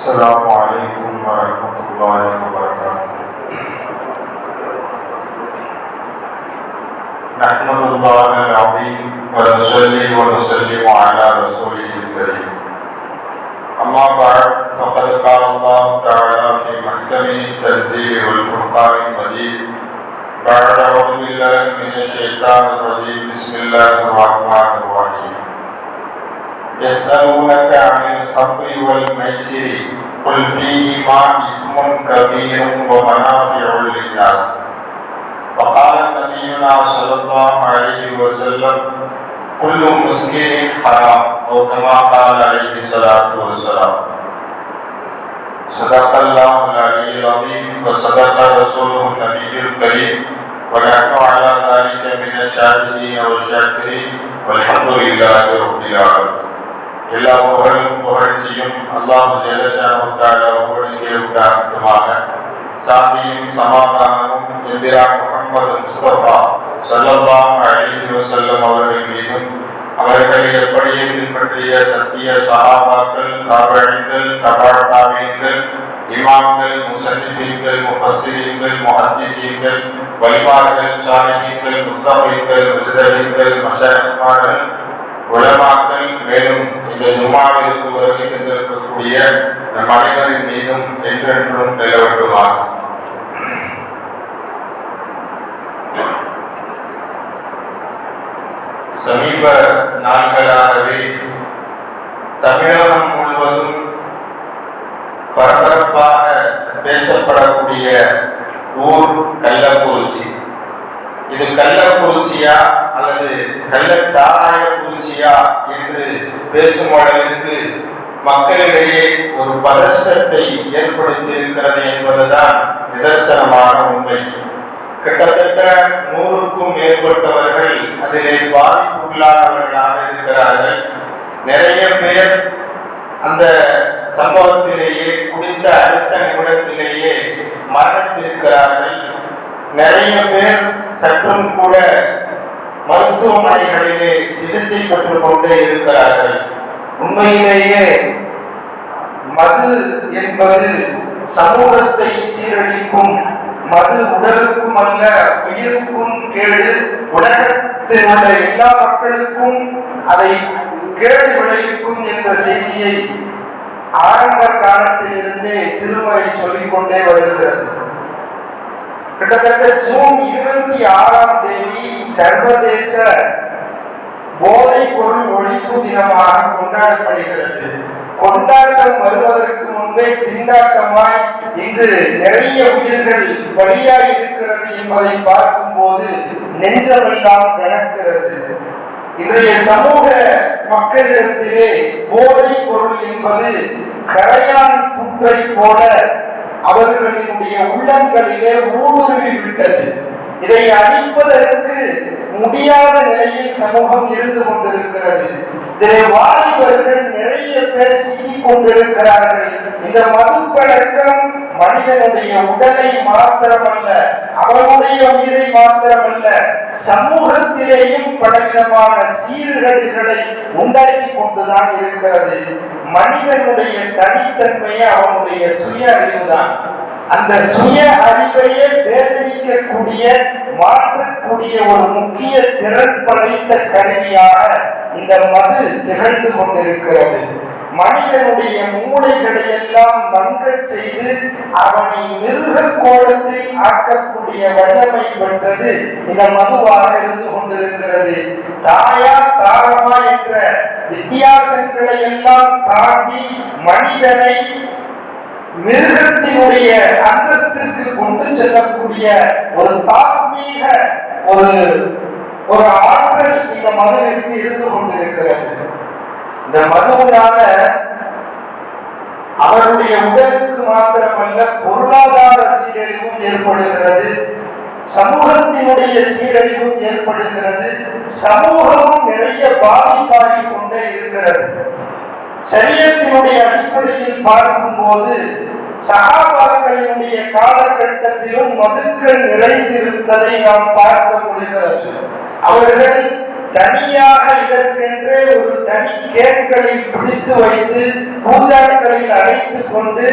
السلام عليكم ورحمة الله وبركاته. نحمد الله العظيم ونصلي ونسلم على رسوله الكريم. أما بعد فقد قال الله تعالى في محكمه التنزيل والفرقان المجيد بعد أعوذ بالله من الشيطان الرجيم بسم الله الرحمن الرحيم. يسألونك عن الخمر والميسر قل فيهما إثم كبير ومنافع للناس. وقال نبينا صلى الله عليه وسلم كل مسكر حرام أو كما قال عليه الصلاة والسلام. صدق الله العلي العظيم وصدق رسوله النبي الكريم ونحن على ذلك من الشاهدين والشاكرين والحمد لله رب العالمين. எல்லா புகழும் புகழ்ச்சியும் அல்லாஹ் ஜல்லஷானஹு தஆலா ஒருவனுக்கே உண்டாகட்டுமாக. சாந்தியும் சமாதானமும் எம்பிரான் முஹம்மது முஸ்தபா ஸல்லல்லாஹு அலைஹி வஸல்லம் அவர்கள் மீதும் அவர்களை எப்படியே பின்பற்றிய சத்திய சஹாபாக்கள், தாபிஈன்கள், தபஅ தாபிஈன்கள், இமாம்கள், முஸன்னிஃபீன்கள், முஃபஸ்ஸிரீன்கள், முஹத்திஸீன்கள், வலிமார்கள், சாலிஹீன்கள், முத்தகீன்கள், முஜ்தஹீன்கள், மஷாயிக்மார்கள், உலமாக்கள், மேலும் இந்த ஜும்ஆவிற்கு வருகை தந்திருக்கக்கூடிய நம் அனைவரின் மீதும் என்றென்றும் நிலவட்டுமாக. சமீப நாட்களாகவே தமிழகம் முழுவதும் பரபரப்பாக பேசப்படக்கூடிய ஊர் கள்ளக்குறிச்சி. இது கள்ளக்குறிச்சியா அல்லது கள்ளச்சாராய குறிச்சியா என்று பேசும் அளவிற்கு மக்களிடையே ஒரு பதஷ்டத்தை ஏற்படுத்தி இருக்கிறது என்பதுதான் நிதர்சனமான உண்மை. கிட்டத்தட்ட 100க்கும் மேற்பட்டவர்கள் அதிலே பாதிப்புள்ளானவர்களாக இருக்கிறார்கள். நிறைய பேர் அந்த சம்பவத்திலேயே குடித்த அடுத்த நிமிடத்திலேயே மரணித்திருக்கிறார்கள். நிறைய பேர் சற்றும் கூட மருத்துவமனைகளிலே சிகிச்சை பெற்றுக் கொண்டே இருக்கிறார்கள். உண்மையிலேயே மது என்பது சமூகத்தை சீரழிக்கும், மது உடலுக்கும் அல்ல உயிருக்கும் கேடு. உலகத்தில் உள்ள எல்லா மக்களுக்கும் அதை கேடு விளைவிக்கும் என்ற செய்தியை ஆரம்ப காலத்திலிருந்தே திருமறை சொல்லிக் கொண்டே வருகிறது. கிட்டத்தட்ட ஜூன் 26ஆம் தேதி சர்வதேச போதைப் பொருள் ஒழிப்பு தினமாக கொண்டாடப்படுகிறது. கொண்டாட்டம் வருவதற்கு முன்பே திண்டாட்டமாய் இங்கு நிறைய உயிர்கள் பலியாய் இருக்கிறது என்பதை பார்க்கும் போது நெஞ்சமெல்லாம் கணக்கிறது. இன்றைய சமூக மக்களிடத்திலே போதைப் பொருள் என்பது கரையான் புற்றை போல அவர்களினுடைய உள்ளங்களிலே ஊடுருவி விட்டது. இதை அழிப்பதற்கு முடியாத நிலையில் சமூகம் இருந்து கொண்டிருக்கிறது. இதை வாலிபர்கள் நிறைய பேர் சிக்கிக் கொண்டிருக்கிறார்கள். இந்த மது பழக்கம் மனிதனுடைய உடலை மாத்திரமல்ல, அவனுடைய உயிரை மாத்திரமல்ல, சமூகத்திலேயும் பலவிதமான சீர்கேடுகளை உண்டாக்கி கொண்டுதான் இருக்கிறது. மனிதனுடைய தனித்தன்மையை அவனுடைய சுய அறிவுதான். அந்த சுய அறிவையே வேதனிக்கக்கூடிய, மாற்றக்கூடிய ஒரு முக்கிய திறன் படைத்த கருவியாக இந்த மது திகழ்ந்து கொண்டிருக்கிறது. மனிதனுடைய மூளைகளை எல்லாம் மங்கச் செய்து அவனை மிருக கோலத்தில் ஆக்கக்கூடிய வல்லமை பெற்றது இந்த மதுவாக இருந்து கொண்டிருக்கிறது. தாயா தாரமா என்ற வித்தியாசங்களை எல்லாம் தாண்டி மனிதனை மிருகத்தினுடைய அந்தஸ்திற்கு கொண்டு செல்லக்கூடிய ஒரு தாத்மீக ஒரு ஆற்றல் இந்த மதுவிற்கு இருந்து கொண்டிருக்கிறது. இந்த மதுவினால அவருடைய உடலுக்கு மாத்திரமல்ல பொருளாதார சீரழிவும் ஏற்படுகிறது, சமூகத்தினுடைய சீரழிவும் ஏற்படுகிறது, சமூகமும் நிறைய பாதிப்பாகி கொண்டே இருக்கிறது. சரியத்தினுடைய அடிப்படையில் பார்க்கும் போது சஹாபாக்களினுடைய காலகட்டத்திலும் மதுக்கள் நிறைந்திருந்ததை நாம் பார்க்க முடிகிறது. அவர்கள் தனியாக இதற்கென்றே ஒரு தனி கேட்களில் பிடித்து வைத்து பூஜாக்களில் அடைத்துக் கொண்டு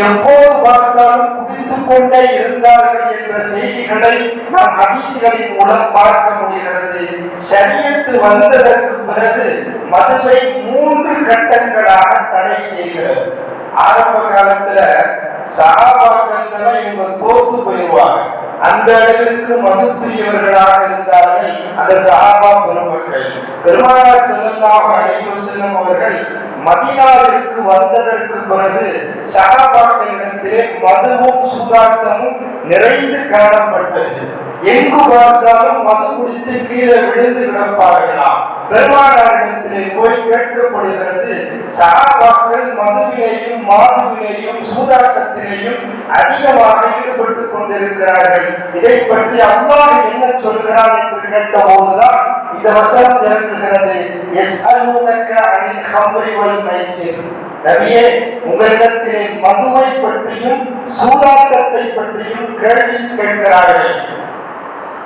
எப்போது பார்த்தாலும் குடித்துக் கொண்டே இருந்தார்கள் என்ற செய்திகளை நாம் ஹதீஸ்களின் மூலம் பார்க்க முடிகிறது. ஷரியத்து வந்ததற்கு பிறகு மதுவை 3 கட்டங்களாக தடை செய்கிறது. ஆரம்ப காலத்துல சஹாபாக்கள் இவங்க தோத்து போயிடுவாங்க. அந்த அளவிற்கு மதுப்பிரியவர்களாக இருந்தார்கள் அந்த சஹாபா பெருமக்கள். பெருமானார் ஸல்லல்லாஹு அலைஹி வஸல்லம் அவர்கள் மதீனாவிற்கு வந்ததற்கு பிறகு சஹாபாக்களிடத்திலே மதுவும் சூதாட்டமும் நிறைந்து காணப்பட்டது. எங்கு பார்த்தாலும் மது குடித்து கீழே விழுந்து கிடப்பார்களாம். பெருமானாரிடத்திலே போய் கேட்கப்படுகிறது, சஹாபாக்கள் மதுவிலேயும் மாதுவிலேயும் சூதாட்டத்திலேயும் அதிகமாக ஈடுபட்டுக் கொண்டிருக்கிறார்கள், இதை பற்றி அல்லாஹ் என்ன சொல்கிறான் என்று கேட்டபோதுதான் இந்த வசனம் இறங்குகிறது. யஸ்அலூனக அனில் ஹம்ரி வல் மைசிர். நபியே, உங்களிடத்திலே மதுவை பற்றியும் சூதாட்டத்தை பற்றியும் கேள்வி கேட்கிறார்கள்.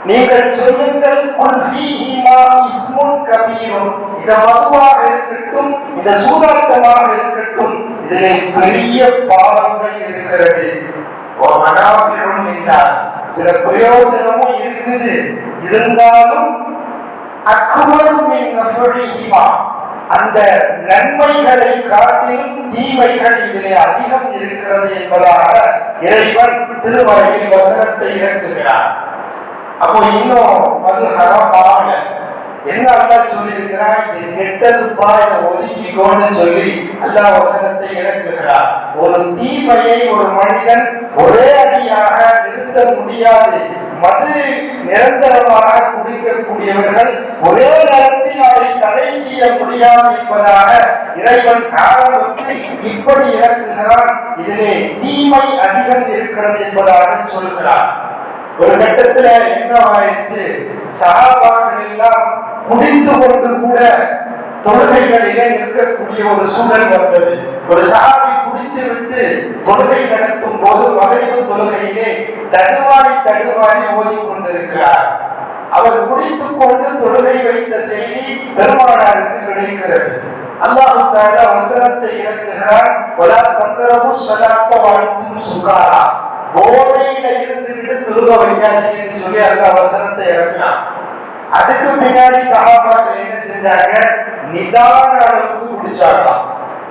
நீங்கள் சொல்லுங்கள், குல் ஃபீஹிமா இஸ்முன் கபீரும். இது மதுவாக இருக்கட்டும், இது சூதாட்டமாக இருக்கட்டும், இதிலே பெரிய பாவங்கள் இருக்கிறது. வமனாஃபிஉன் லின்னாஸ், சில பிரயோஜனமும் இருக்குது, இருந்தாலும் அக்பரு மின் நஃபிஹிமா, அந்த நன்மைகளை காட்டிலும் தீமைகள் இதிலே அதிகம் இருக்கிறது என்பதாக இறைவன் திருமறையில் வசனத்தை இறக்குகிறார். அப்போ இன்னும் மது ஹராம் ஆகல. என்ன அல்லாஹ் சொல்லி இருக்கிறான், இது கெட்டதுப்பா, இதை ஒதுக்கிக்கோன்னு சொல்லி அல்லாஹ் வசனத்தை இறக்குகிறார். ஒரு தீமையை ஒரு மனிதன் ஒரே அடியாக நிறுத்த முடியாது. மது நிரந்தரமாக குடிக்கக்கூடியவர்கள் ஒரே நேரத்தில் அதை தடை செய்ய முடியாது என்பதாக இறைவன் ஆரம்பத்தில் இப்படி இறக்குகிறான். இதிலே தீமை அதிகம் இருக்கிறது என்பதாக சொல்கிறார். ஒரு கட்டத்துல என்ன ஆயிடுச்சு, சஹாபாக்கள் எல்லாம் குடித்து கொண்டு கூட தொழுகைகளிலே நிற்கக்கூடிய ஒரு சூழல் வந்தது. ஒரு சஹாபி குடித்து விட்டு தொழுகை நடத்தும் போது மகரிபு தொழுகையிலே தடுமாறி ஓதிக் கொண்டிருக்கிறார். அவர் குடித்துக் கொண்டு தொழுகை வைத்த செய்தி பெருமானாருக்கு கிடைக்கிறது. அல்லாஹ் தஆலா வசனத்தை இறக்குகிறார், வலா தக்ரபு ஸலாத்த வஅன்தும் சுகாரா. போதையில இருந்துவிட்டு தொழுக வைக்காதீங்கன்னு சொல்லி அல்லாஹ் வசனத்தை இறக்கினார். அதுக்கு பின்னாடி சஹாபாக்கள் என்ன செஞ்சாங்க, நிதான அளவுக்கு குடிச்சாங்களாம்.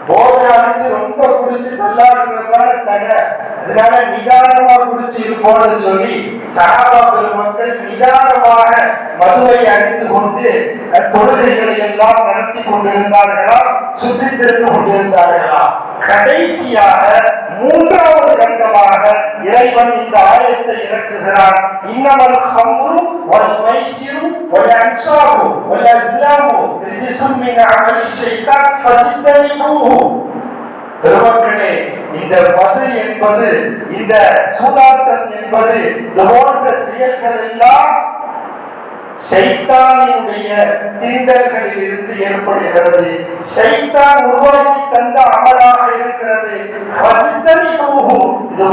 போதை அடிச்சு ரொம்ப குடிச்சு தள்ளாடுறதுனால தடை, அதனால நிதானமா குடிச்சு இருப்போம்னு சொல்லி சஹாபா பெருமக்கள் நிதானமாக மதுவை அணிந்து கொண்டு தொழுகைகளை எல்லாம் நடத்தி கொண்டிருந்தார்களா, சுற்றி திரிந்து கொண்டிருந்தார்களா. கடைசியாக 3வது கண்டமாக இறைவன் இந்த ஆயத்தை இறக்குகிறான். இன்னமல் ஹம்ரு வல் மைசிரு வல் அன்சாபு வல் அஸ்லாமு ரிஜ்சும் மின் அமலி ஷைத்தான் ஃபஜ்தனிபூஹு. பெருமக்களே, இந்த மது என்பது, இந்த சூதாட்டம் என்பது, இது போன்ற செயல்கள் எல்லாம் சைத்தானினுடைய தீண்டல்களில் இருந்து ஏற்படுகிறது. சைத்தான் உருவாக்கி தந்த அமலாக இருக்கிறது. இது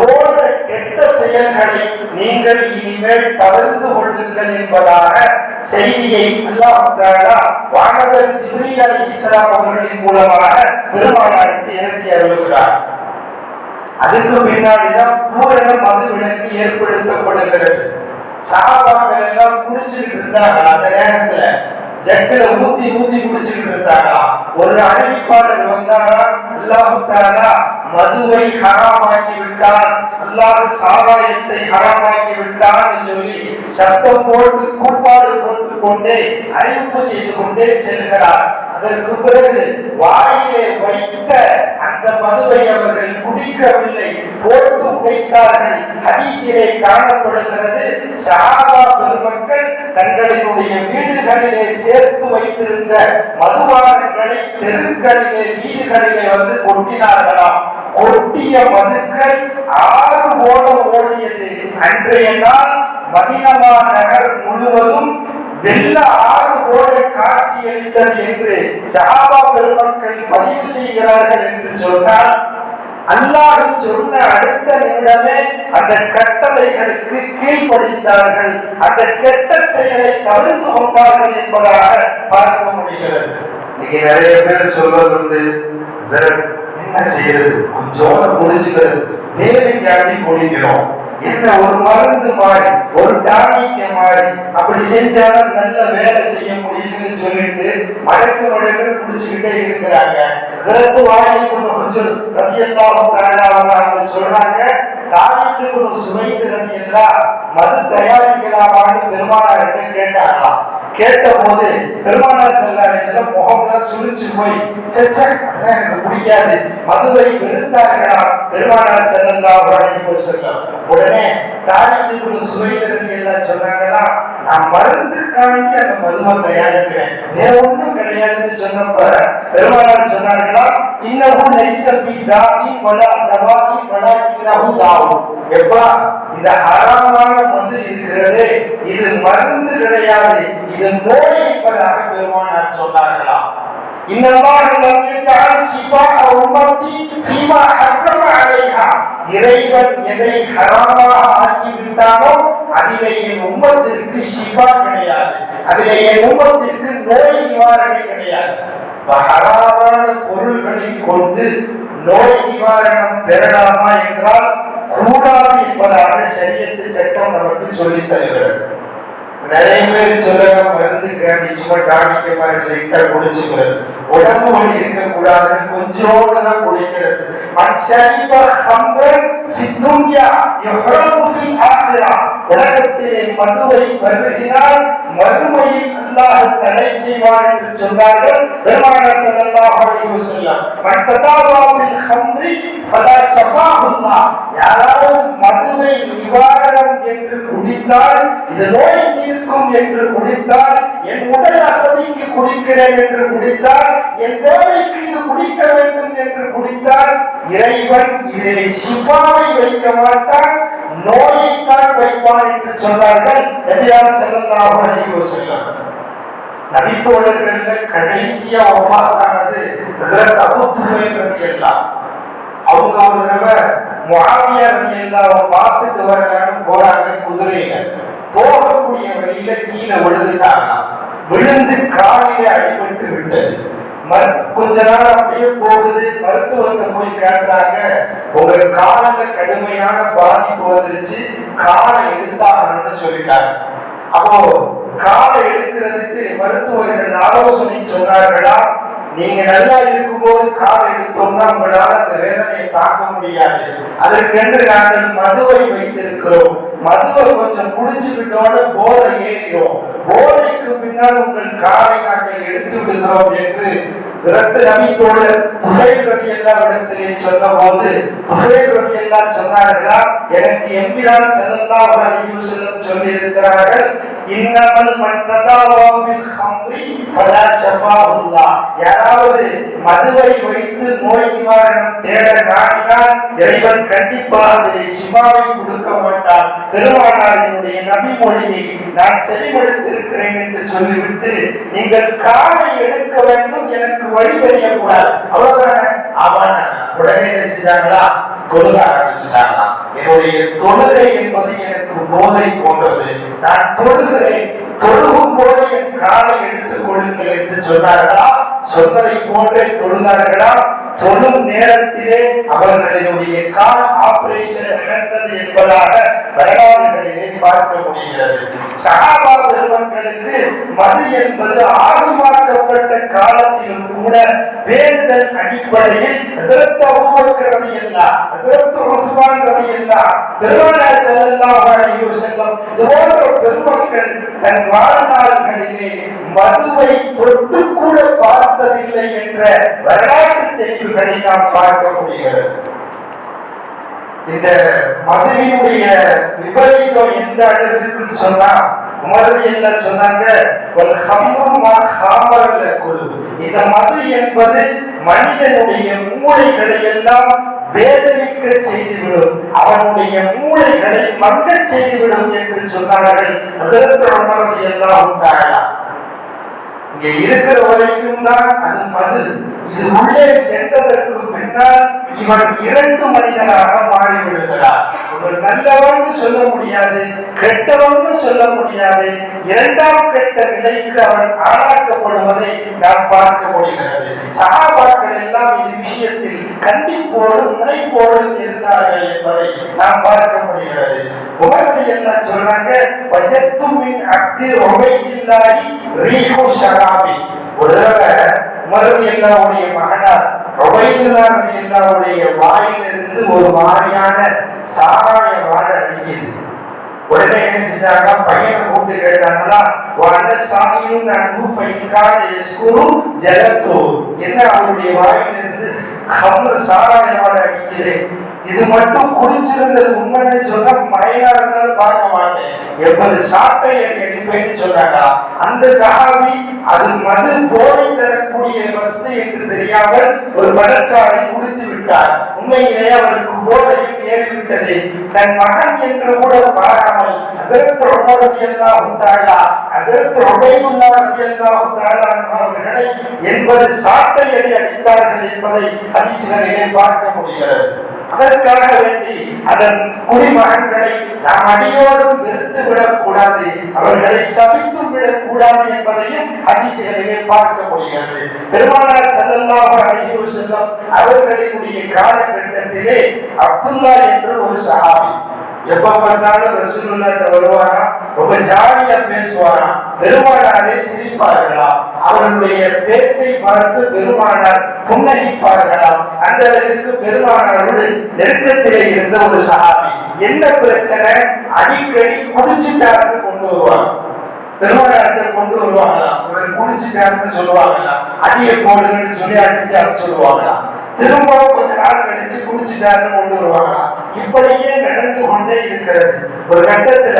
போன்ற கெட்ட செயல்களை நீங்கள் இனிமேல் தவிர்த்து கொள்ளுங்கள் என்பதாக செய்தியை அல்லாஹ் தஆலா வானவர் ஜிப்ரீல் அலைஹிஸ்ஸலாம் அவர்களின் மூலமாக பெருமானாருக்கு இறக்கி அருளுகிறார். அதுக்கு பின்னாடிதான் பூரண மது விலக்கு ஏற்படுத்தப்படுகிறது. சஹாபாக்கள் எல்லாம் குடிச்சுக்கிட்டு இருந்தாங்க. அந்த நேரத்துல ஜக்கில ஊத்தி குடிச்சுக்கிட்டு இருந்தாங்க. ஒரு அறிவிப்பாளர் வந்தாரா, அல்லாஹ் தஆலா மதுவை ஹராமாக்கி விட்டான், அல்லாஹ் சாராயத்தை ஹராமாக்கி விட்டான் சொல்லி சத்தம் போட்டு கூப்பாடு போட்டு கொண்டே அறிவிப்பு செய்து கொண்டே செல்கிறார். அதற்கு பிறகு வாயிலே வைத்த அந்த மதுவை அவர்கள் குடிக்கவில்லை, போட்டு உடைத்தார்கள். ஹதீஸிலே காணப்படுகிறது, சஹாபா பெருமக்கள் தங்களினுடைய வீடுகளிலே சேர்த்து வைத்திருந்த மதுபானங்களை தெருக்களிலே வீடுகளிலே வந்து கொட்டினார்களாம். கொட்டிய மதுக்கள் 6 ஓடம் ஓடியது. அன்றைய நாள் மதீனா நகர் முழுவதும் வெள்ள 6 ஓட காட்சியளித்தது என்று சஹாபா பெருமக்கள் பதிவு செய்கிறார்கள் என்று சொன்னால், அல்லாஹ் சொன்ன அடுத்த நிமிடமே அந்த கட்டளைகளுக்கு கீழ்ப்படித்தார்கள், அந்த கெட்ட செயலை தவிர்த்து கொண்டார்கள் என்பதாக பார்க்க முடிகிறது. இன்னைக்கு நிறைய பேர் சொல்வதுண்டு, என்ன செய்யறது, கொஞ்சம் முடிச்சுக்கிறது, வேலைக்கு அடி குடிக்கிறோம், என்ன ஒரு மருந்து மாறி ஒரு டானிக்க மாறி அப்படி செஞ்சாலும் நல்ல வேலை செய்ய முடியுதுன்னு சொல்லிட்டு மடக்கு மடக்கு குடிச்சுக்கிட்டே இருக்கிறாங்க. சிறப்பு வாங்கி கொஞ்சம் ரதியல்லாஹு சொல்றாங்க, தாய்க்கு ஒரு சுவைத்து ரதியல்லா மது தயாரிக்கலாமான்னு பெருமானார்கிட்ட கேட்டாங்களாம். கேட்ட போது பெருமானார் ஸல்லல்லாஹு அலைஹி வஸல்லம் முகம்லாம் சுளிச்சு போய் எனக்கு பிடிக்காது மதுவை வெறுத்தார்களாம் பெருமானார் ஸல்லல்லாஹு அலைஹி வஸல்லம். உடனே தாய்க்கு சுவைத்து எல்லாம் சொன்னாங்களா, நான் மருந்துக்காண்டி அந்த மதுவை தயாரிக்கிறேன், வேற ஒண்ணும் கிடையாதுன்னு சொன்னப்ப பெருமானார் சொன்னார்களா, இன்னஹு லைஸ பிதாஇ வலா தவாஇ வலாகின்னஹு தாவு. எப்பா இந்த ஹராமான மது இருக்கிறதே இது மருந்து கிடையாது, இது நோய் என்பதாக பெருமானார் சொன்னார்களாம். இன்னல்லாஹ லம் யஜஅல் ஷிஃபாஅ உம்மத்தி ஃபீமா ஹர்ரம அலைஹா. இறைவன் எதை ஹராமாக ஆக்கி விட்டானோ அதிலே என் உம்மத்திற்கு ஷிஃபா கிடையாது, அதிலே என் உம்மத்திற்கு நோய் நிவாரணை கிடையாது. ஹராமான பொருள்களை கொண்டு நோய் நிவாரணம் பெறலாமா என்றால் கூடாது என்பதாக ஷரியத்து சட்டம் நமக்கு சொல்லித் தருகிறது. நிறைய பேர் சொல்லலாம் மருந்து கேண்டி சும்மா டானிக்க மாதிரி லைட்டா குடிச்சுக்கிறது, உடம்பு வலி இருக்கக்கூடாதுன்னு கொஞ்சோடு தான் குடிக்கிறது. உலகத்திலே மதுவை பருகினால் மறுமையில் அல்லாஹ் தடை செய்வான் என்று சொன்னார்கள் பெருமானார் ஸல்லல்லாஹு அலைஹி வஸல்லம். மத்ததாவாபில் ஹம்ரி ஃபலா ஷஃபாஹுல்லாஹ். யாராவது மதுவை நிவாரணம் என்று குடித்தால், இது நோய் தீர்க்கும் என்று குடித்தால், என் உடல் அசதிக்கு குடிக்கிறேன் என்று குடித்தால், என் நோய்க்கு இது குடிக்க வேண்டும் என்று குடித்தால், இறைவன் இதிலே ஷிஃபாவை வைக்க மாட்டான், நோயைத்தான் வைப்பான் என்று சொன்னார்கள் நபியார் ஸல்லல்லாஹு அலைஹி வஸல்லம். நபித்தோழர்கள்ல கடைசியா வஃபாத்தானது ஹஜ்ரத் அபூ துஃபைல் ரலியல்லாஹு. அவங்க ஒரு தடவை முஆவியா ரலியல்லாஹு பார்த்துட்டு வரலான்னு போறாங்க குதிரையில. போகக்கூடிய வழியில கீழே விழுந்துட்டாங்க, விழுந்து காலிலே அடிபட்டு விட்டது. கொஞ்ச நாள் அப்படியே போகுது. மருத்துவத்தை போய் கேட்டாங்க, உங்க காலில் கடுமையான பாதிப்பு வந்துருச்சு, காலை எடுத்தாகணும்னு சொல்லிட்டாங்க. அப்போ காலை எடுக்கிறதுக்கு மருத்துவர்கள் ஆலோசனை சொன்னார்களா, நீங்க நல்லா இருக்கும்போது காலை எடுத்தோம்னா உங்களால அந்த வேதனையை தாங்க முடியாது, அதற்கென்று நாங்கள் மதுவை வைத்திருக்கிறோம், மதுவை கொஞ்சம் குடிச்சுக்கிட்டோன்னு போதை ஏறிடும், போதைக்கு பின்னால் உங்கள் காலை நாங்கள் எடுத்து விடுகிறோம் என்று சிறந்த நபித்தோழர் துஃபைல் ரலியல்லாஹு இடத்திலே சொன்ன போது துஃபைல் ரலியல்லாஹு சொன்னார்களா, எனக்கு எம்பிரான் ஸல்லல்லாஹு அலைஹி வஸல்லம் சொல்லி இருக்கிறார்கள், இன்னமல் மன்ததாவா பில் ஹம்ரி ஃபலா ஷஃபாஹுல்லாஹ். யாராவது மதுவை வைத்து நோய் நிவாரணம் தேட நாடினால் இறைவன் கண்டிப்பாக அதிலே ஷிஃபாவை கொடுக்க மாட்டான். பெருமானாரினுடைய நபி மொழியை நான் செவிமடுத்திருக்கிறேன் என்று சொல்லிவிட்டு, நீங்கள் காலை எடுக்க வேண்டும், எனக்கு வழி தெரியக்கூடாது, அவ்வளவுதானே. அவன் உடனே என்ன செஞ்சாங்களா, தொழுக ஆரம்பிச்சுட்டாங்களா. என்னுடைய தொழுகை என்பது எனக்கு போதை போன்றது, நான் தொழுகிறேன், தொழுகும் போது என் காலை எடுத்துக் கொள்ளுங்கள் என்று சொன்னார்களா. சொன்னதை போன்றே தொழுதார்களா. தொழும் நேரத்திலே அவர்களுடைய கால் ஆபரேஷன் நடந்தது என்பதாக வரலாறுகளிலே பார்க்க முடிகிறது. சஹாபா பெருமக்களுக்கு மது என்பது ஆகுமாக்கப்பட்ட காலத்திலும் கூட வேண்டுதல் அடிப்படையில் ஹஜ்ரத் அபூபக்கர் ரலியல்லாஹு, ஹஜ்ரத் உஸ்மான் ரலியல்லாஹு, பெருமானார் ஸல்லல்லாஹு அலைஹி வஸல்லம் இதுபோன்ற பெருமக்கள் தன் வாழ்நாள்களிலே மதுவை தொட்டு கூட பார்த்ததில்லை என்ற வரலாற்று தெளிவுகளை நாம் பார்க்க முடிகிறது. இந்த மதுவினுடைய விபரீதம் எந்த அளவிற்கு சொன்னா, உமரது என்ன சொன்னாங்க, இந்த மது என்பது மனிதனுடைய மூளைகளை எல்லாம் வேதனைக்க செய்துவிடும், அவனுடைய மூளைகளை மங்க செய்துவிடும் என்று சொன்னார்கள் ஹஜ்ரத் உமர் ரலியல்லாஹு தஆலா. இங்க இருக்கிற வரைக்கும் தான் அது மது, இது உள்ளே சென்றதற்கு பின்னால் இவன் இரண்டு மனிதனாக மாறிவிடுகிறார். ஒரு நல்லவன் சொல்ல முடியாது, கெட்டவன் சொல்ல முடியாது. இரண்டாம் கெட்ட நிலைக்கு அவன் ஆளாக்கப்படுவதை நாம் பார்க்க முடிகிறது. சஹாபாக்கள் எல்லாம் இந்த விஷயத்தில் கண்டிப்போடு முனைப்போடு இருந்தார்கள் என்பதை நாம் பார்க்க முடிகிறது. உமரது என்ன சொல்றாங்க, வஜத்தும் மின் அக்தி உபைதில்லாஹி ரீஹு ஷராபி. ஒரு தடவை உமரது எல்லாவுடைய மகனார் உபைதுல்லாஹி எல்லாவுடைய வாயிலிருந்து ஒரு மாதிரியான சாராய வாடை அடிக்குது. உடனே என்ன செஞ்சாங்க, பையனை கூப்பிட்டு கேட்டாங்களா, என்ன அவருடைய வாயிலிருந்து சாராய வாடை அடிக்குது. இது மட்டும் குடிச்சிருந்தது உண்மைன்னு சொன்னா மழையா இருந்தாலும் பார்க்க மாட்டேன், எப்போது சாட்டை அடிப்பேன்னு சொன்னாங்களா. அந்த சஹாபி அது மது போதை தரக்கூடிய வஸ்து என்று தெரியாமல் ஒரு பழச்சாலை குடித்து விட்டார். உண்மையிலே அவருக்கு போதையும் ஏறிவிட்டது. தன் மகன் என்று கூட பாராமல் ஹஸரத் உமர் ரலியல்லாஹு தஆலா ஹஸரத் உபைதுல்லாஹ் ரலியல்லாஹு தஆலா அவர்களை என்பது சாட்டை அடித்தார்கள் என்பதை ஹதீஸ்களிலே பார்க்க முடிகிறது. அதற்காக வேண்டி அதன் குடிமகன்களை நாம் அடியோடும் வெறுத்து விடக்கூடாது, அவர்களை சபித்து விடக்கூடாது என்பதையும் ஹதீஸ்களிலே பார்க்க முடிகிறது. பெருமானார் ஸல்லல்லாஹு அலைஹி வஸல்லம் அவர்களுடைய காலகட்டத்திலே அப்துல்லா என்று ஒரு சஹாபி எப்ப பார்த்தாலும் ரசூலுல்லாஹ்ட்ட வருவாரா, ரொம்ப ஜாலியா பேசுவாரா, பெருமானாரே சிரிப்பார்களாம். அவருடைய பேச்சை பார்த்து பெருமானார் புன்னகைப்பார்களாம். அந்த அளவிற்கு பெருமானாரோடு நெருக்கத்திலே இருந்த ஒரு சஹாபி. என்ன பிரச்சனை, அடிக்கடி குடிச்சுட்டாருன்னு கொண்டு வருவாங்க. பெருமானார்ட்ட கொண்டு வருவாங்களாம். இவர் குடிச்சுட்டாருன்னு சொல்லுவாங்களாம், அடியை போடுங்கன்னு சொல்லி அடிச்சு அப்படி சொல்லுவாங்களாம். திரும்பவும் கொஞ்ச நாள் கழிச்சு குடிச்சுட்டாருன்னு கொண்டு வருவாங்களாம். இப்படியே நடந்து கொண்டே இருக்கிறது. ஒரு கட்டத்துல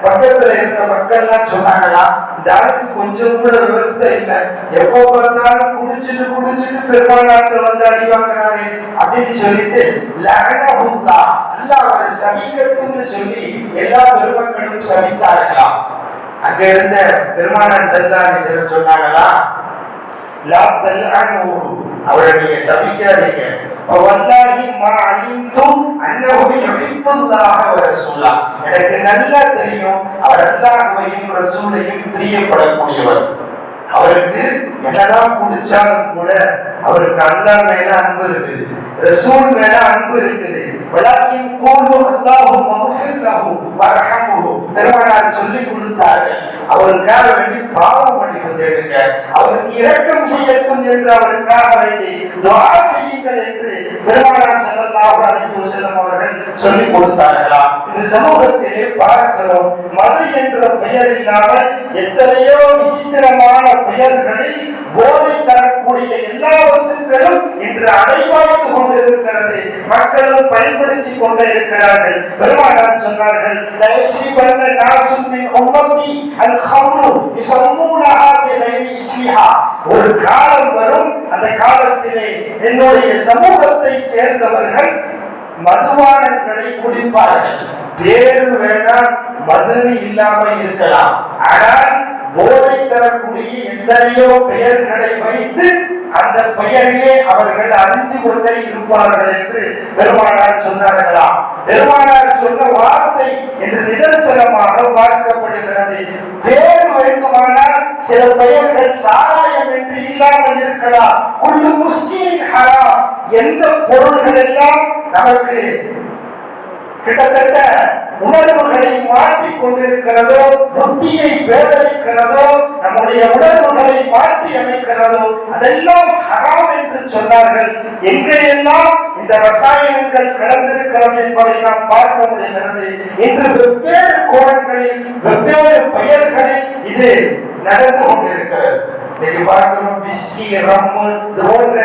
பக்கத்துல இருந்த மக்கள் எல்லாம் சொன்னாங்களா, இந்த ஆளுக்கு கொஞ்சம் கூட விவசாய இல்லை, எப்போ பார்த்தாலும் குடிச்சிட்டு பெருமானார்ட்ட வந்து அடி வாங்குறாரு அப்படின்னு சொல்லிட்டு லஅனஹுல்லா, அல்லாஹ் அவரை சபிக்கட்டும்னு சொல்லி எல்லா பெருமக்களும் சபித்தார்களாம். அங்க இருந்த பெருமானார் ஸல்லல்லாஹு அலைஹி வஸல்லம் சொன்னாங்களா, லா தல்அனூஹு, அவரை நீங்க சபிக்காதீங்க. வல்லாஹி மா அலிம்து அன்னஹு யுஹிப்புல்லாஹ வ ரசூலா, எனக்கு நல்லா தெரியும் அவர் அல்லாஹ்வையும் ரசூலையும் பிரியப்படக்கூடியவர். அவருக்கு என்னதான் குடிச்சாலும் கூட அவருக்கு அல்லாஹ் மேல அன்பு இருக்குது, ரசூல் மேல அன்பு இருக்குது. வலாக்கின் கூலு அல்லாஹு மக்ஃபிர் லஹு வர்ஹம்ஹு, பெருமானார் சொல்லி கொடுத்தார்கள், அவருக்காக வேண்டி பாவம் மன்னிப்பு தேடுங்க, அவருக்கு இரக்கம் செய்யட்டும் என்று அவருக்காக வேண்டி துஆ செய்யுங்கள் என்று பெருமானார் ஸல்லல்லாஹு அலைஹி வஸல்லம் அவர்கள் சொல்லி கொடுத்தார்களா. இந்த சமூகத்திலே பார்க்கிறோம், மது என்ற பெயர் இல்லாமல் எத்தனையோ விசித்திரமான பெயர்களில் போதை தரக்கூடிய எல்லா வஸ்துக்களும் இன்று அடைவாய்த்து கொண்டிருக்கிறது. மக்களும் பயன்படுத்தி கொண்டே இருக்கிறார்கள். பெருமானார் சொன்னார்கள், லயஸ்ரிபன்ன நாசும் மின் உம்மத்தி அல் ஹம்ரு யஸம்முனஹா பிகைரி இஸ்மிஹா, ஒரு காலம் வரும், அந்த காலத்திலே என்னுடைய சமூகத்தை சேர்ந்தவர்கள் மதுபானங்களை குடிப்பார்கள். பேரு வேணாம், மது இல்லாம இருக்கலாம், ஆனால் போதை தரக்கூடிய எத்தனையோ பெயர்களை வைத்து அந்த பெயரிலே அவர்கள் அறிந்து கொண்டே இருப்பார்கள் என்று பெருமானார் சொன்னார்களாம். பெருமானார் சொன்ன வார்த்தை என்று நிதர்சனமாக பார்க்கப்படுகிறது. பேரு வேண்டுமானால் சில பெயர்கள் சாராயம் என்று இல்லாமல் இருக்கலாம். குல்லு முஸ்கின் ஹராம், எந்த பொருள்கள் எல்லாம் நமக்கு கிட்டத்தட்ட உணர்வுகளை மாற்றிக் கொண்டிருக்கிறதோ, புத்தியை பேதலிக்கிறதோ, நம்முடைய உணர்வுகளை மாற்றி அமைக்கிறதோ, அதெல்லாம் ஹராம் என்று சொன்னார்கள். எங்கெல்லாம் இந்த ரசாயனங்கள் கலந்திருக்கிறது என்பதை நாம் பார்க்க முடிகிறது. இன்று வெவ்வேறு கோணங்களில் வெவ்வேறு பெயர்களில் இது நடந்து கொண்டிருக்கிறது. இன்னைக்கு பார்க்கிறோம், விஸ்கி, ரம்மு, இது போன்ற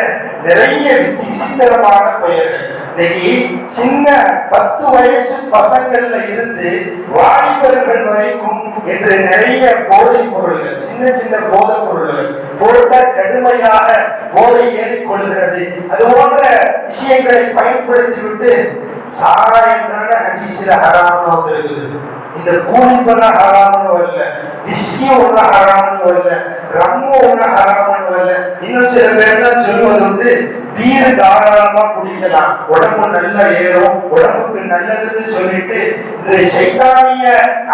நிறைய விசித்திரமான பெயர்கள். இன்னைக்கு சின்ன 10 வயசு பசங்கள்ல இருந்து வாலிபர்கள் வரைக்கும் என்று நிறைய போதைப் பொருள்கள், சின்ன சின்ன போதைப் பொருள்கள் போட்ட கடுமையாக போதை ஏறிக்கொள்கிறது. அது போன்ற விஷயங்களை பயன்படுத்தி விட்டு சாராயம் தானே ஹதீஸ்ல ஹராம்னு வந்திருக்குது. இந்த கூலி பண்ண ஹராம்னு வரல, விஸ்கி ஒண்ணு ஹராம்னு வரல, ரம்மு ஒண்ணு ஹராம்னு வரல. இன்னும் சில பேர் தான் சொல்லுவது வந்து பீர் தாராளமா குடிக்கலாம், உடம்பு நல்லா ஏறும், உடம்புக்கு நல்லதுன்னு சொல்லிட்டு இந்த சைத்தானிய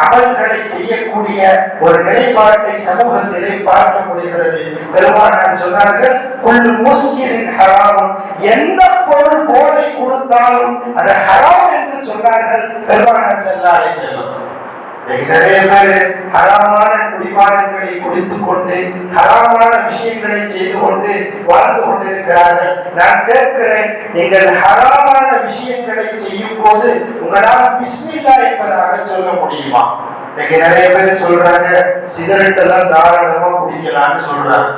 அமல்களை செய்யக்கூடிய ஒரு நிலைப்பாட்டை சமூகத்திலே பார்க்க முடிகிறது. பெருமானார் சொன்னார்கள், குல்லு முஸ்கிரின் ஹராம், எந்த பொருள் போதை கொடுத்தாலும் அது ஹராம் என்று சொன்னார்கள் பெருமானார் ஸல்லல்லாஹு அலைஹி வஸல்லம். நிறைய பேர் ஹராமான குடிபானங்களை குடித்துக் கொண்டு ஹராமான விஷயங்களை செய்து கொண்டு வாழ்ந்து கொண்டிருக்கிறார்கள். நான் கேட்கிறேன், நீங்கள் ஹராமான விஷயங்களை செய்யும் போது உங்களால் பிஸ்மில்லா என்பதாக சொல்ல முடியுமா? இன்னைக்கு நிறைய பேர் சொல்றாங்க சிகரெட் எல்லாம் தாராளமா குடிக்கலாம்னு சொல்றாங்க.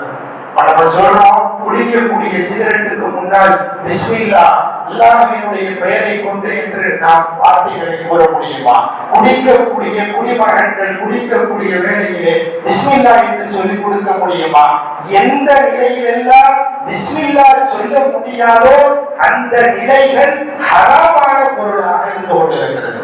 நம்ம சொல்றோம், குடிக்கக்கூடிய சிகரெட்டுக்கு முன்னால் பிஸ்மில்லா அல்லாஹ்வினுடைய பெயரை கொண்டு என்று நாம் வார்த்தைகளை கூற முடியுமா? குடிக்கக்கூடிய குடிமகன்கள் குடிக்கக்கூடிய வேளையிலே பிஸ்மில்லா என்று சொல்லிக் கொடுக்க முடியுமா? எந்த நிலையிலெல்லாம் பிஸ்மில்லா சொல்ல முடியாதோ அந்த நிலைகள் ஹராமான பொருளாக இருந்து கொண்டிருக்கிறது.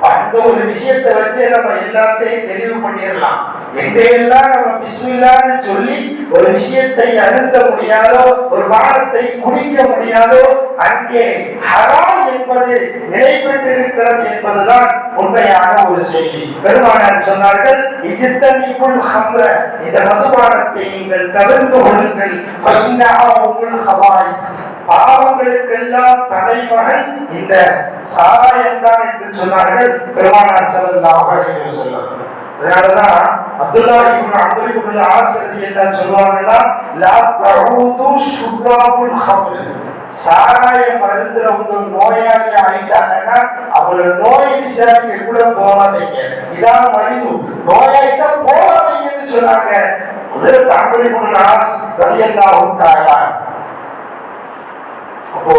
அந்த ஒரு விஷயத்தை வச்சு நம்ம எல்லாத்தையும் தெளிவு பண்ணிடலாம். எங்கெல்லாம் நம்ம பிஸ்மில்லான்னு சொல்லி ஒரு விஷயத்தை அழுத்த முடியாதோ, ஒரு பானத்தை குடிக்க முடியாதோ, அங்கே ஹராம் என்பது நிலை பெற்றிருக்கிறது என்பதுதான் உண்மையான ஒரு செய்தி. பெருமானார் சொன்னார்கள், இஜ்தனிபுல் ஹம்ர, இந்த மதுபானத்தை நீங்கள் தவிர்த்து கொள்ளுங்கள், ஃபஇன்னஹா உம்முல் ஹபாயிஸ், பாவங்களுக்கெல்லாம் தலைமகன் இந்த சாராயம் தான் என்று சொன்னார்கள் பெருமானார் ஸல்லல்லாஹு அலைஹி வஸல்லம். அதனாலதான் அப்துல்லா இப்னு அம்ர் இப்னு ஆஸ் ரலியல்லாஹு சொல்வாங்கன்னா, லா தஊது ஷுராபுல் ஹம்ர், சாராயம் அருந்துறவங்க நோயாளி ஆயிட்டாங்கன்னா அவங்கள நோய் விசாரிக்க கூட போகாதீங்க, இதான் மரிது, நோயாயிட்டா போகாதீங்கன்னு சொன்னாங்க ஹஜ்ரத் அம்ர் இப்னு ஆஸ் ரலியல்லாஹு தஆலா. அப்போ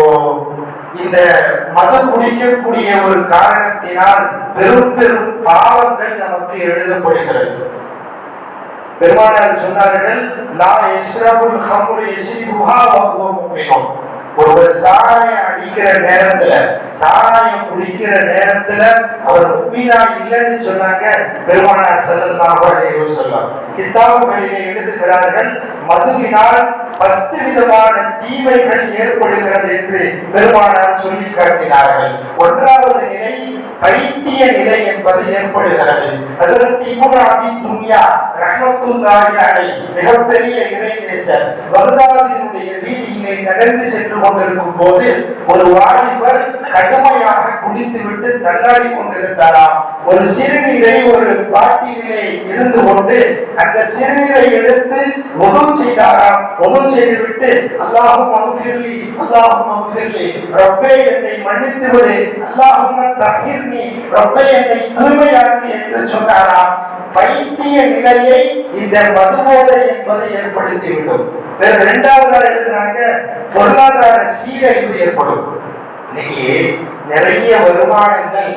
இந்த மது குடிக்கக்கூடிய ஒரு காரணத்தினால் பெரும் பெரும் பாவங்கள் நமக்கு எழுதப்படுகிறது. பெருமானார் சொன்னார்கள், லா யஸ்ரபுல் ஹம்ரு யஸ்ரிபுஹா வ ஹுவ முஃமின், ஒருவர் சாராயம் அடிக்கிற நேரத்துல சாராயம் குடிக்கிற நேரத்துல அவர் முஃமினா இல்லைன்னு சொன்னாங்க பெருமானார் ஸல்லல்லாஹு அலைஹி வஸல்லம். கிதாபுகளிலே எழுதுகிறார்கள், மதுவினால் 10 விதமான தீமைகள் ஏற்படுகிறது என்று பெருமானார் சொல்லி காட்டினார்கள். ஒன்றாவது நிலை பைத்திய நிலை என்பது ஏற்படுகிறது. ஹஜ்ரத் இப்னு அபி துன்யா ரஹ்மத்துல்லாஹி அலைஹி மிகப்பெரிய இறைநேசர் பக்தாதினுடைய வீதியிலே நடந்து சென்று கொண்டிருக்கும் போது ஒரு வாலிபர் கடுமையாக குடித்துவிட்டு தள்ளாடி கொண்டிருந்தாராம். ஒரு சிறுநீரை ஒரு பாட்டிலே இருந்து கொண்டு அந்த சிறுநீரை எடுத்து வுது செய்தாராம். வுது செய்துவிட்டு அல்லாஹும்ம மக்ஃபிர்லி அல்லாஹும்ம மக்ஃபிர்லி, ரப்பே என்னை மன்னித்து விடு, அல்லாஹும்ம தஹிர்னி, ரப்பே என்னை தூய்மையாக்கு என்று சொன்னாராம். பைத்திய நிலையை இந்த மதுபோதை என்பதை ஏற்படுத்திவிடும். வேற இரண்டாவதாக எழுதுறாங்க, பொருளாதார சீரழிவு ஏற்படும். இன்னைக்கு நிறைய வருமானங்கள்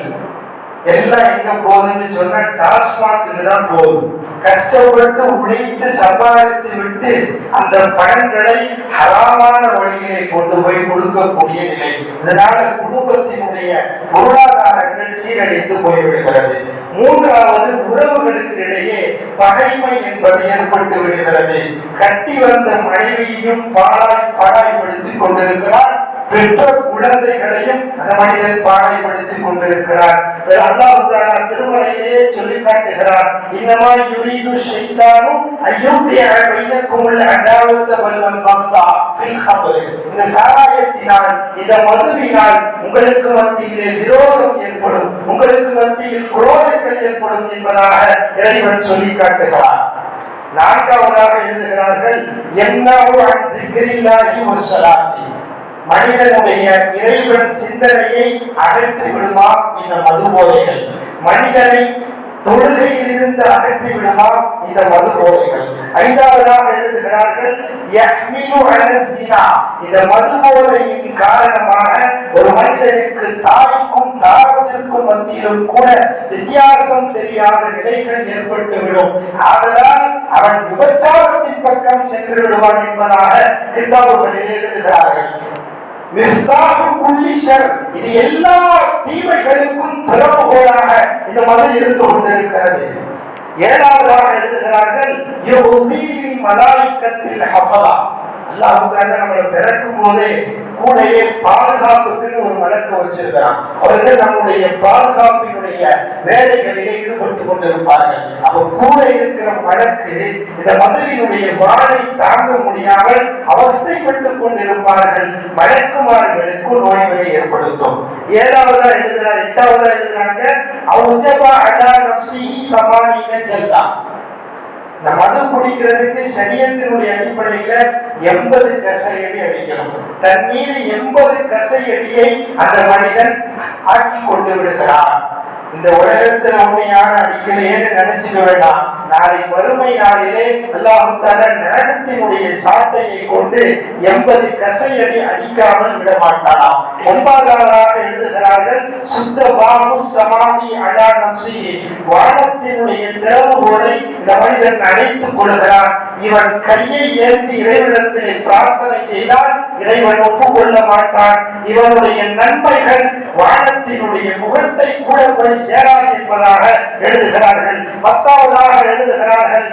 எல்லாம் எங்க போகுதுன்னு சொன்னா டாஸ்மாக்கு தான் போகுது. கஷ்டப்பட்டு உழைத்து சம்பாதித்து விட்டு அந்த பணங்களை ஹராமான வழியிலே கொண்டு போய் கொடுக்கக்கூடிய நிலை. இதனால குடும்பத்தினுடைய பொருளாதாரங்கள் சீரழிந்து போய்விடுகிறது. மூன்றாவது, உறவுகளுக்கு இடையே பகைமை என்பது ஏற்பட்டு விடுகிறது. கட்டி வந்த மனைவியையும் பாடாய்படுத்திக் கொண்டிருக்கிறார், பெற்ற குழந்தைகளையும் அந்த மனிதன் பாடாய்படுத்திக் கொண்டிருக்கிறார். அல்லாஹ் தஆலா திருமறையிலே சொல்லி காட்டுகிறார், இன்னமா யுரீது ஷைத்தானு அய்யுகிய பைனக்குமுல் அதாவத வல் பக்தா ஃபில் ஹம்ர், இந்த சாராயத்தினால் இந்த மதுவினால் உங்களுக்கு மத்தியிலே விரோதம் ஏற்படும், உங்களுக்கு மத்தியில் குரோதங்கள் ஏற்படும் என்பதாக இறைவன் சொல்லி காட்டுகிறார். நான்காவதாக எழுதுகிறார்கள், யம்னஉ அன் திக்ரில்லாஹி வஸ்ஸலாத்தி, மனிதனுடைய இறைவன் சிந்தனையை அகற்றி விடுமா இந்த மது போதைகள், மனிதனை தொழுகையில் இருந்து அகற்றி விடுமா இந்த மது போதைகள். ஐந்தாவதாக எழுதுகிறார்கள், யஹ்மிலு அலஸ்ஸினா, இந்த மது போதையின் காரணமாக ஒரு மனிதனுக்கு தாய்க்கும் தாரத்திற்கும் மத்தியிலும் கூட வித்தியாசம் தெரியாத நிலைகள் ஏற்பட்டுவிடும். ஆதலால் அவன் விபச்சாரத்தின் பக்கம் சென்று விடுவான் என்பதாக கிதாபுகளில் எழுதுகிறார்கள். இது எல்லா தீமைகளுக்கும் திறவுகோலாக இந்த மது இருந்து கொண்டிருக்கிறது. ஏழாவதாக எழுதுகிறார்கள், மலாயிக்கத்தில் ஹஃபலா, அல்லாஹ் நம்மளை பிறக்கும் போதே கூடையே பாதுகாப்புக்குன்னு ஒரு வழக்கு வச்சிருக்கிறான். அவர்கள் நம்முடைய பாதுகாப்பினுடைய வேலைகளிலே ஈடுபட்டு கொண்டிருப்பார்கள். அப்ப கூட இருக்கிற வழக்கு இந்த மதுவினுடைய வாழை தாங்க முடியாமல் அவஸ்தைப்பட்டுக் கொண்டிருப்பார்கள். வழக்குமார்களுக்கு நோய்களை ஏற்படுத்தும். 7வதா எழுதுறாங்க, 8வதா எழுதுறாங்க, அவுஜபா அலா நஃப்ஸிஹி தமானீன ஜல்தா. இந்த மது குடிக்கிறதுக்கு சரியத்தினுடைய அடிப்படையில 80 கசையடி அடிக்கணும். தன் மீது 80 கசையடியை அந்த மனிதன் ஆக்கி கொண்டு விடுகிறான். இந்த உலகத்துல உண்மையான அடிக்கலையேன்னு நினைச்சுக்க வேண்டாம். நாளை வறுமை நாளிலே அல்லாஹ் தஆலா நரகத்தினுடைய சாட்டையை கொண்டு 80 கசையடி அடிக்காமல் விட மாட்டானாம். 9வதாக எழுதுகிறார்கள், சுத்த பாபு சமாதி அலா நஃப்ஸிஹி. வானத்தினுடைய திறவுகோலை இந்த மனிதன் அழைத்துக் கொள்கிறான். இவன் கையை ஏந்தி இறைவனிடத்திலே பிரார்த்தனை செய்தால் இறைவன் ஒப்புக்கொள்ள மாட்டான். இவனுடைய நன்மைகள் வானத்தினுடைய முகத்தை கூட போய் சேராது என்பதாக எழுதுகிறார்கள். 10வதாக எழுதுகிறார்கள்,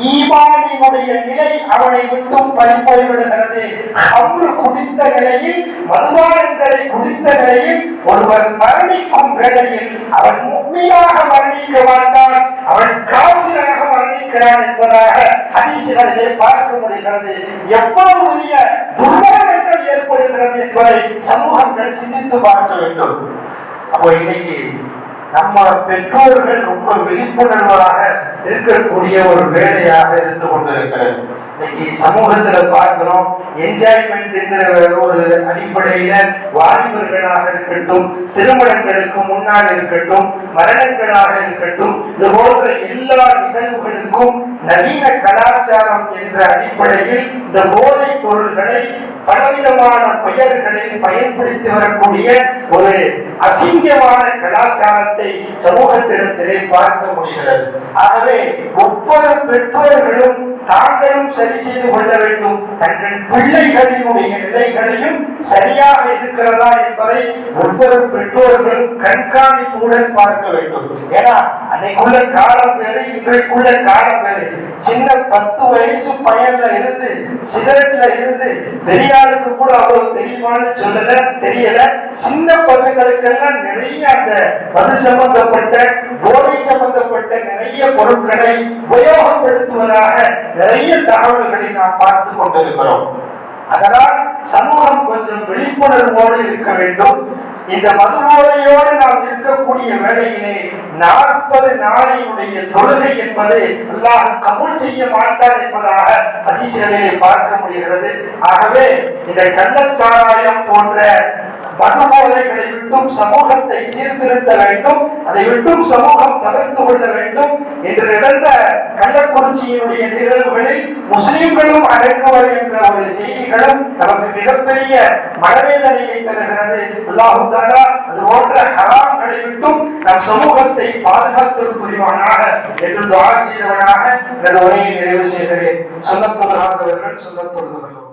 ஈமானினுடைய நிலை அவனை விட்டும் பறிபோய் விடுகிறது. ஹம்ரு குடித்த நிலையில், மதுபானங்களை குடித்த நிலையில் ஒருவர் மரணிக்கும் வேளையில் அவன் முக்மீனாக மரணிக்க மாட்டான், அவன் காஃபிராக மரணிக்கிறான் என்பதாக ஹதீஸ்களிலே பார்க்க முடிகிறது. எவ்வளவு பெரிய துர்மரணங்கள் ஏற்படுகிறது என்பதை சமூகங்கள் சிந்தித்து பார்க்க வேண்டும். அப்போ இன்னைக்கு நம்ம பெற்றோர்கள் ரொம்ப விழிப்புணர்வாக இருக்கக்கூடிய ஒரு வேலையாக இருந்து கொண்டிருக்கிறது. இன்னைக்கு சமூகத்துல பார்க்கிறோம், என்ஜாய்மெண்ட்ங்கிற ஒரு அடிப்படையில வாலிபர்களாக இருக்கட்டும், திருமணங்களுக்கு முன்னால் இருக்கட்டும், மரணங்களாக இருக்கட்டும், இது போன்ற எல்லா நிகழ்வுகளுக்கும் நவீன கலாச்சாரம் என்ற அடிப்படையில் இந்த போதைப் பொருள்களை பலவிதமான பெயர்களில் பயன்படுத்தி வரக்கூடிய ஒரு அசிங்கமான கலாச்சாரத்தை சமூகத்திடத்திலே பார்க்க முடிகிறது. ஆகவே ஒவ்வொரு பெற்றோர்களும் தாங்களும் சரி செய்து கொள்ள வேண்டும். தங்கள் பிள்ளைகளினுடைய நிலைகளையும் சரியாக இருக்கிறதா என்பதை ஒவ்வொரு பெற்றோர்களும் கண்காணிப்புடன் பார்க்க வேண்டும். ஏன்னா அன்னைக்குள்ள காலம் வேறு, இன்றைக்குள்ள காலம் வேறு. சின்ன 10 வயசு பையன்ல இருந்து சிகரெட்ல இருந்து பெரியாளுக்கு கூட அவ்வளவு தெரியுமான்னு சொல்லல, தெரியல. சின்ன பசங்களுக்கெல்லாம் நிறைய அந்த மது சம்பந்தப்பட்ட போதை சம்பந்தப்பட்ட நிறைய பொருட்களை உபயோகப்படுத்துவதாக நிறைய தகவல்களை நாம் பார்த்து கொண்டிருக்கிறோம். அதனால் சமூகம் கொஞ்சம் விழிப்புணர்வோடு இருக்க வேண்டும். இந்த மதுபோதையோடு நாம் இருக்கக்கூடிய வேளையிலே 40 நாளையுடைய தொழுகை என்பது அல்லாஹ் கபூல் செய்ய மாட்டார் என்பதாக ஹதீஸ்களிலே பார்க்க முடிகிறது. ஆகவே இந்த கள்ளச்சாராயம் போன்ற மதுபோதைகளை விட்டும் சமூகத்தை சீர்திருத்த வேண்டும், அதை விட்டும் சமூகம் தவிர்த்து கொள்ள வேண்டும். என்று நடந்த கள்ளக்குறிச்சியினுடைய நிகழ்வுகளில் முஸ்லிம்களும் அடங்குவர் என்ற ஒரு செய்திகளும் நமக்கு மிகப்பெரிய மனவேதனையை தருகிறது. அல்லாஹ் தஆலா அது போன்ற ஹராம்களை விட்டும் நம் சமூகத்தை பாதுகாத்தல் புரிவானாக என்று துஆ செய்தவனாக இந்த உரையை நிறைவு செய்கிறேன். சுன்னத் தொழுகாதவர்கள் சுன்னத் தொழுதுள்ளோம்.